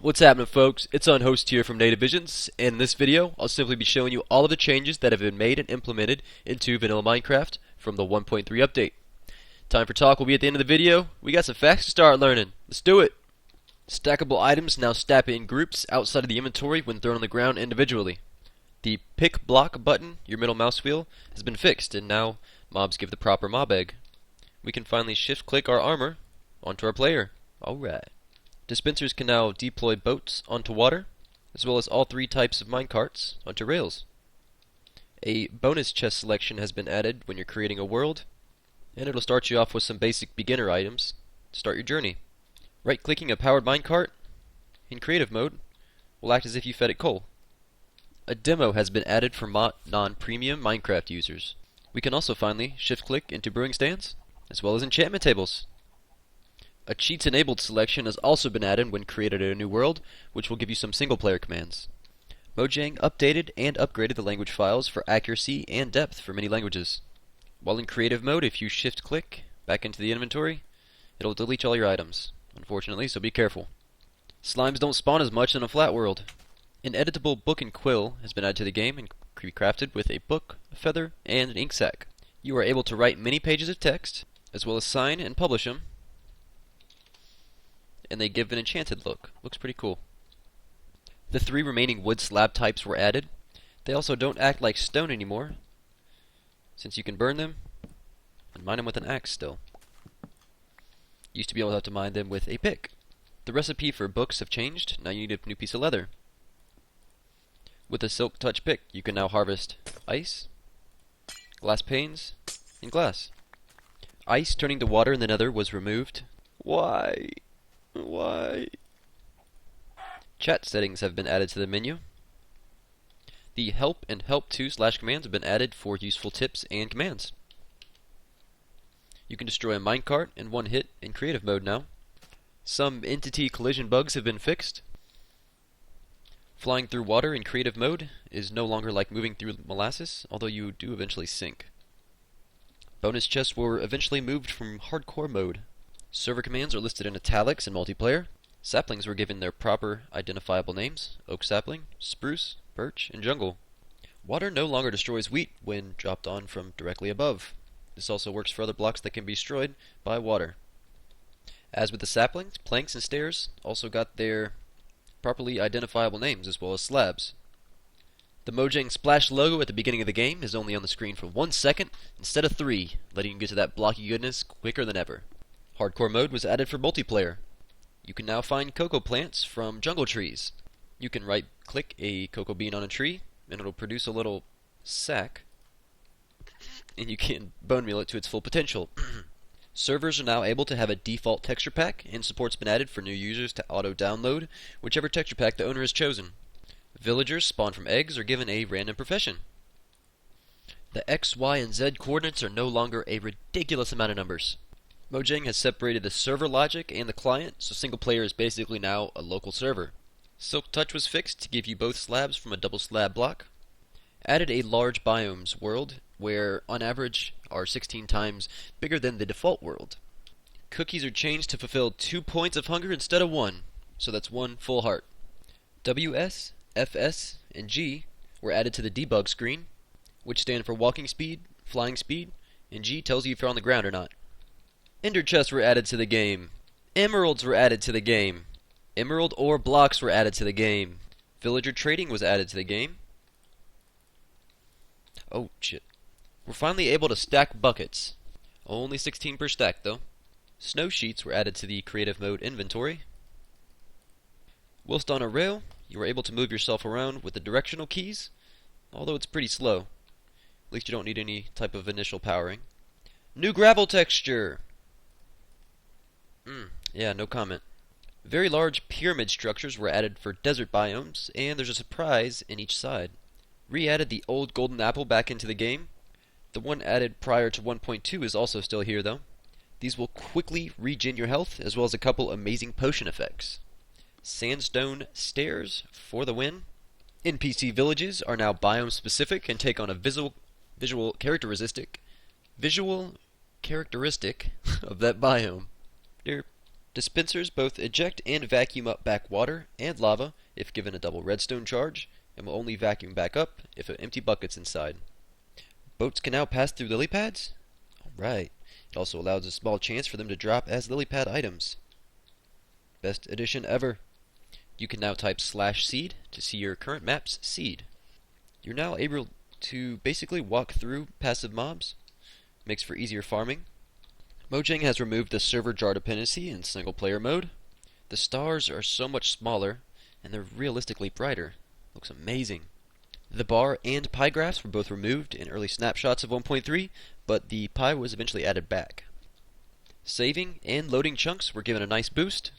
What's happening, folks? It's UNHOST here from Native Visions, and in this video I'll simply be showing you all of the changes that have been made and implemented into vanilla Minecraft from the 1.3 update. Time for talk will be at the end of the video. We got some facts to start learning. Let's do it! Stackable items now stack in groups outside of the inventory when thrown on the ground individually. The pick block button, your middle mouse wheel, has been fixed, and now mobs give the proper mob egg. We can finally shift click our armor onto our player. Alright. Dispensers can now deploy boats onto water, as well as all three types of minecarts onto rails. A bonus chest selection has been added when you're creating a world, and it'll start you off with some basic beginner items to start your journey. Right-clicking a powered minecart in creative mode will act as if you fed it coal. A demo has been added for non-premium Minecraft users. We can also finally shift-click into brewing stands, as well as enchantment tables. A cheats-enabled selection has also been added when created a new world, which will give you some single-player commands. Mojang updated and upgraded the language files for accuracy and depth for many languages. While in creative mode, if you shift-click back into the inventory, it'll delete all your items, unfortunately, so be careful. Slimes don't spawn as much in a flat world. An editable book and quill has been added to the game and crafted with a book, a feather, and an ink sac. You are able to write many pages of text, as well as sign and publish them, and they give an enchanted look. Looks pretty cool. The three remaining wood slab types were added. They also don't act like stone anymore, since you can burn them and mine them with an axe still. You used to be able to have to mine them with a pick. The recipe for books have changed. Now you need a new piece of leather. With a silk touch pick, you can now harvest ice, glass panes, and glass. Ice turning to water in the nether was removed. Why? Why? Chat settings have been added to the menu. The help and help to / commands have been added for useful tips and commands. You can destroy a minecart in one hit in creative mode now. Some entity collision bugs have been fixed. Flying through water in creative mode is no longer like moving through molasses, although you do eventually sink. Bonus chests were eventually moved from hardcore mode. Server commands are listed in italics in multiplayer. Saplings were given their proper identifiable names: oak sapling, spruce, birch, and jungle. Water no longer destroys wheat when dropped on from directly above. This also works for other blocks that can be destroyed by water. As with the saplings, planks and stairs also got their properly identifiable names, as well as slabs. The Mojang splash logo at the beginning of the game is only on the screen for 1 second instead of 3, letting you get to that blocky goodness quicker than ever. Hardcore mode was added for multiplayer. You can now find cocoa plants from jungle trees. You can right-click a cocoa bean on a tree, and it'll produce a little sack, and you can bone meal it to its full potential. Servers are now able to have a default texture pack, and support's been added for new users to auto-download whichever texture pack the owner has chosen. Villagers spawned from eggs are given a random profession. The X, Y, and Z coordinates are no longer a ridiculous amount of numbers. Mojang has separated the server logic and the client, so single player is basically now a local server. Silk Touch was fixed to give you both slabs from a double slab block. Added a large biomes world, where on average are 16 times bigger than the default world. Cookies are changed to fulfill 2 points of hunger instead of 1, so that's 1 full heart. WS, FS, and G were added to the debug screen, which stand for walking speed, flying speed, and G tells you if you're on the ground or not. Ender chests were added to the game. Emeralds were added to the game. Emerald ore blocks were added to the game. Villager trading was added to the game. Oh shit. We're finally able to stack buckets. Only 16 per stack though. Snow sheets were added to the creative mode inventory. Whilst on a rail, you were able to move yourself around with the directional keys, although it's pretty slow. At least you don't need any type of initial powering. New gravel texture! Yeah, no comment. Very large pyramid structures were added for desert biomes, and there's a surprise in each side. Re-added the old golden apple back into the game. The one added prior to 1.2 is also still here though. These will quickly regen your health, as well as a couple amazing potion effects. Sandstone stairs for the win. NPC villages are now biome specific and take on a visual characteristic of that biome. Derp. Dispensers both eject and vacuum up back water and lava if given a double redstone charge, and will only vacuum back up if an empty bucket's inside. Boats can now pass through lily pads? Alright. It also allows a small chance for them to drop as lily pad items. Best addition ever. You can now type /seed to see your current map's seed. You're now able to basically walk through passive mobs. Makes for easier farming. Mojang has removed the server jar dependency in single player mode. The stars are so much smaller and they're realistically brighter. Looks amazing. The bar and pie graphs were both removed in early snapshots of 1.3, but the pie was eventually added back. Saving and loading chunks were given a nice boost.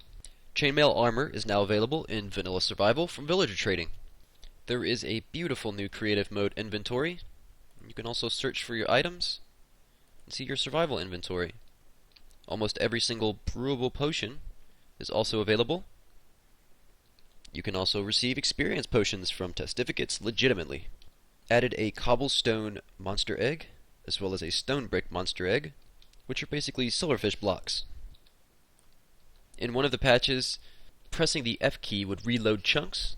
Chainmail armor is now available in vanilla survival from villager trading. There is a beautiful new creative mode inventory. You can also search for your items and see your survival inventory. Almost every single brewable potion is also available. You can also receive experience potions from testificates legitimately. Added a cobblestone monster egg, as well as a stone brick monster egg, which are basically silverfish blocks. In one of the patches, pressing the F key would reload chunks,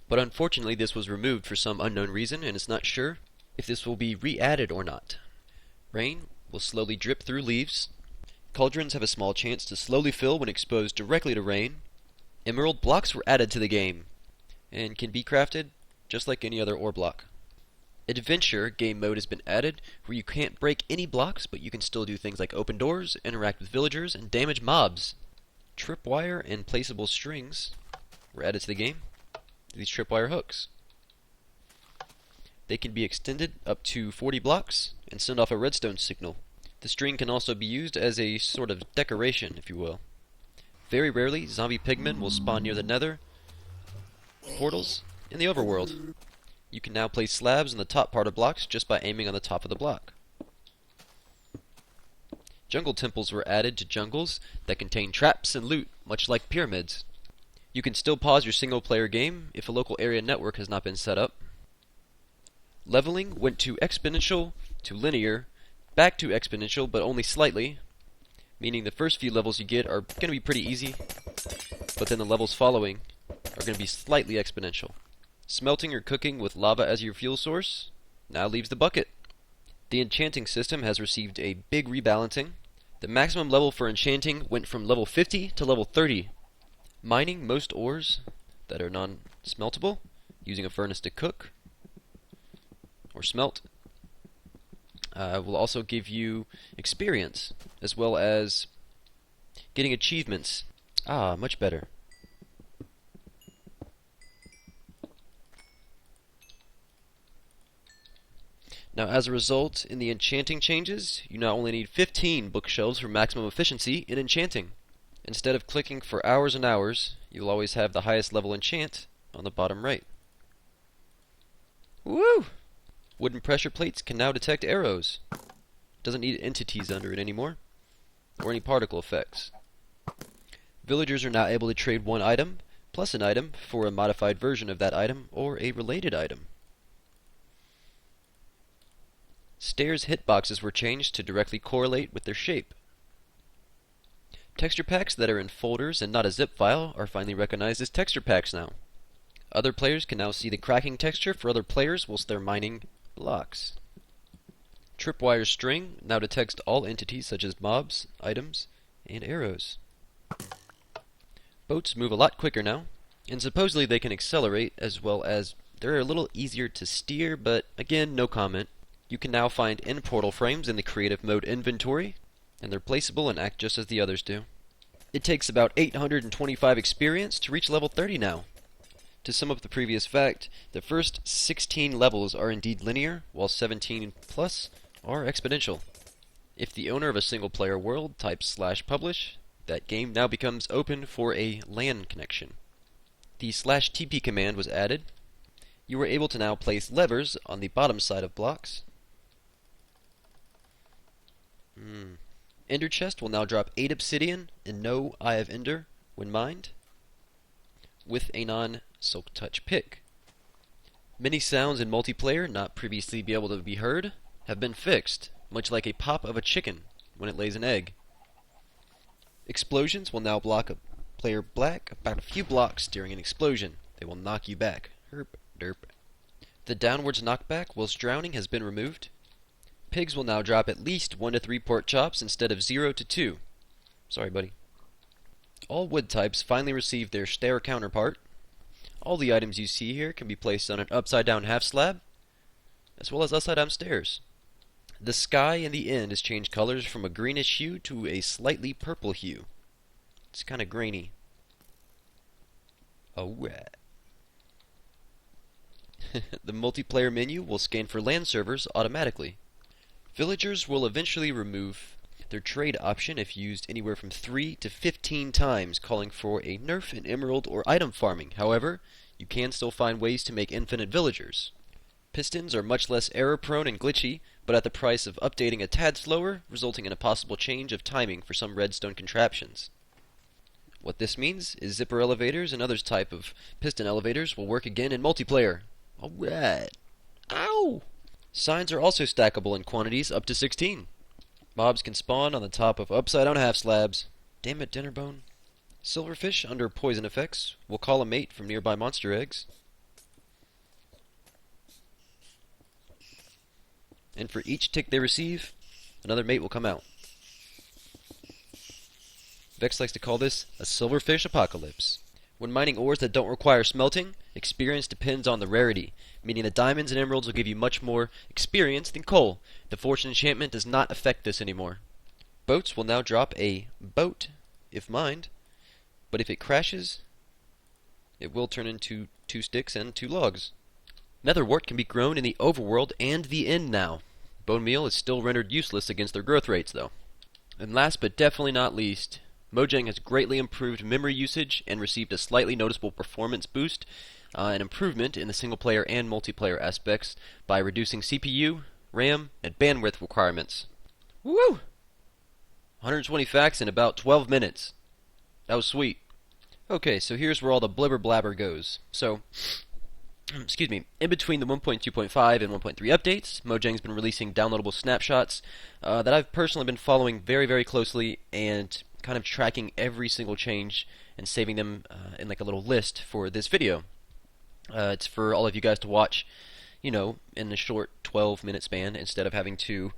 but unfortunately this was removed for some unknown reason, and it's not sure if this will be re-added or not. Rain will slowly drip through leaves. Cauldrons have a small chance to slowly fill when exposed directly to rain. Emerald blocks were added to the game, and can be crafted just like any other ore block. Adventure game mode has been added, where you can't break any blocks, but you can still do things like open doors, interact with villagers, and damage mobs. Tripwire and placeable strings were added to the game. These tripwire hooks. They can be extended up to 40 blocks and send off a redstone signal. The string can also be used as a sort of decoration, if you will. Very rarely, zombie pigmen will spawn near the nether portals in the overworld. You can now place slabs in the top part of blocks just by aiming on the top of the block. Jungle temples were added to jungles that contain traps and loot, much like pyramids. You can still pause your single-player game if a local area network has not been set up. Leveling went to exponential to linear, back to exponential, but only slightly, meaning the first few levels you get are going to be pretty easy, but then the levels following are going to be slightly exponential. Smelting or cooking with lava as your fuel source now leaves the bucket. The enchanting system has received a big rebalancing. The maximum level for enchanting went from level 50 to level 30. Mining most ores that are non-smeltable, using a furnace to cook or smelt, will also give you experience, as well as getting achievements. Much better. Now, as a result, in the enchanting changes, you now only need 15 bookshelves for maximum efficiency in enchanting. Instead of clicking for hours and hours, you'll always have the highest level enchant on the bottom right. Woo! Wooden pressure plates can now detect arrows. Doesn't need entities under it anymore, or any particle effects. Villagers are now able to trade one item, plus an item, for a modified version of that item, or a related item. Stairs hitboxes were changed to directly correlate with their shape. Texture packs that are in folders and not a zip file are finally recognized as texture packs now. Other players can now see the cracking texture for other players whilst they're mining blocks. Tripwire string now detects all entities such as mobs, items, and arrows. Boats move a lot quicker now, and supposedly they can accelerate, as well as they're a little easier to steer, but again, no comment. You can now find end portal frames in the creative mode inventory, and they're placeable and act just as the others do. It takes about 825 experience to reach level 30 now. To sum up the previous fact, the first 16 levels are indeed linear, while 17 plus are exponential. If the owner of a single-player world types /publish, that game now becomes open for a LAN connection. The /TP command was added. You were able to now place levers on the bottom side of blocks. Ender chest will now drop 8 obsidian and no Eye of Ender when mined, with a non-silk touch pick. Many sounds in multiplayer not previously be able to be heard have been fixed, much like a pop of a chicken when it lays an egg. Explosions will now block a player black about a few blocks during an explosion. They will knock you back. Herp, derp. The downwards knockback whilst drowning has been removed. Pigs will now drop at least 1 to 3 pork chops instead of 0 to 2. Sorry, buddy. All wood types finally receive their stair counterpart. All the items you see here can be placed on an upside down half slab, as well as upside down stairs. The sky in the end has changed colors from a greenish hue to a slightly purple hue. It's kind of grainy. Alright. The multiplayer menu will scan for land servers automatically. Villagers will eventually remove their trade option if used anywhere from 3 to 15 times, calling for a nerf in emerald or item farming. However, you can still find ways to make infinite villagers. Pistons are much less error prone and glitchy, but at the price of updating a tad slower, resulting in a possible change of timing for some redstone contraptions. What this means is zipper elevators and other type of piston elevators will work again in multiplayer. Alright. Ow! Signs are also stackable in quantities up to 16. Mobs can spawn on the top of upside down half slabs. Damn it, Dinnerbone. Silverfish under poison effects will call a mate from nearby monster eggs. And for each tick they receive, another mate will come out. Vex likes to call this a silverfish apocalypse. When mining ores that don't require smelting, experience depends on the rarity, meaning that diamonds and emeralds will give you much more experience than coal. The fortune enchantment does not affect this anymore. Boats will now drop a boat, if mined, but if it crashes, it will turn into 2 sticks and 2 logs. Netherwort can be grown in the overworld and the end now. Bone meal is still rendered useless against their growth rates, though. And last but definitely not least, Mojang has greatly improved memory usage and received a slightly noticeable performance boost, an improvement in the single-player and multiplayer aspects by reducing CPU, RAM, and bandwidth requirements. Woo! 120 facts in about 12 minutes. That was sweet. Okay, so here's where all the blibber blabber goes. So, excuse me, in between the 1.2.5 and 1.3 updates, Mojang's been releasing downloadable snapshots that I've personally been following very, very closely and kind of tracking every single change and saving them in like a little list for this video. It's for all of you guys to watch, in a short 12-minute span instead of having to,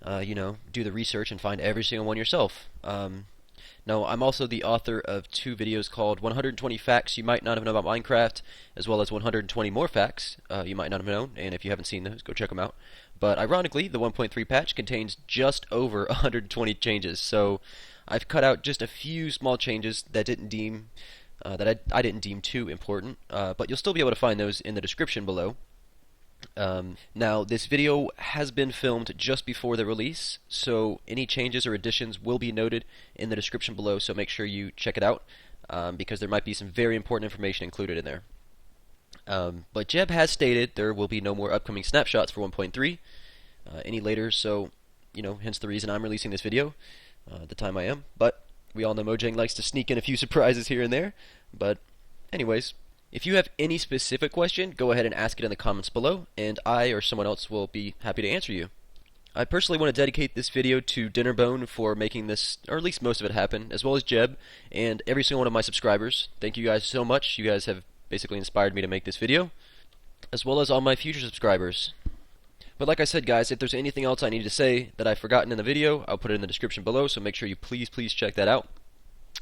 do the research and find every single one yourself. Now, I'm also the author of 2 videos called 120 Facts You Might Not Have Known About Minecraft, as well as 120 More Facts You Might Not Have Known, and if you haven't seen those, go check them out. But ironically, the 1.3 patch contains just over 120 changes, so I've cut out just a few small changes that didn't deem I didn't deem too important, but you'll still be able to find those in the description below. Now, this video has been filmed just before the release, so any changes or additions will be noted in the description below, so make sure you check it out, because there might be some very important information included in there. But Jeb has stated there will be no more upcoming snapshots for 1.3 any later, so, hence the reason I'm releasing this video at the time I am. But we all know Mojang likes to sneak in a few surprises here and there. But anyways, if you have any specific question, go ahead and ask it in the comments below, and I or someone else will be happy to answer you. I personally want to dedicate this video to Dinnerbone for making this, or at least most of it, happen, as well as Jeb, and every single one of my subscribers. Thank you guys so much. You guys have basically inspired me to make this video, as well as all my future subscribers. But like I said, guys, if there's anything else I need to say that I've forgotten in the video, I'll put it in the description below, so make sure you please check that out.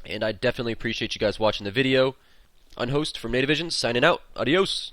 And I definitely appreciate you guys watching the video. UNHOST from Nativision, signing out. Adios!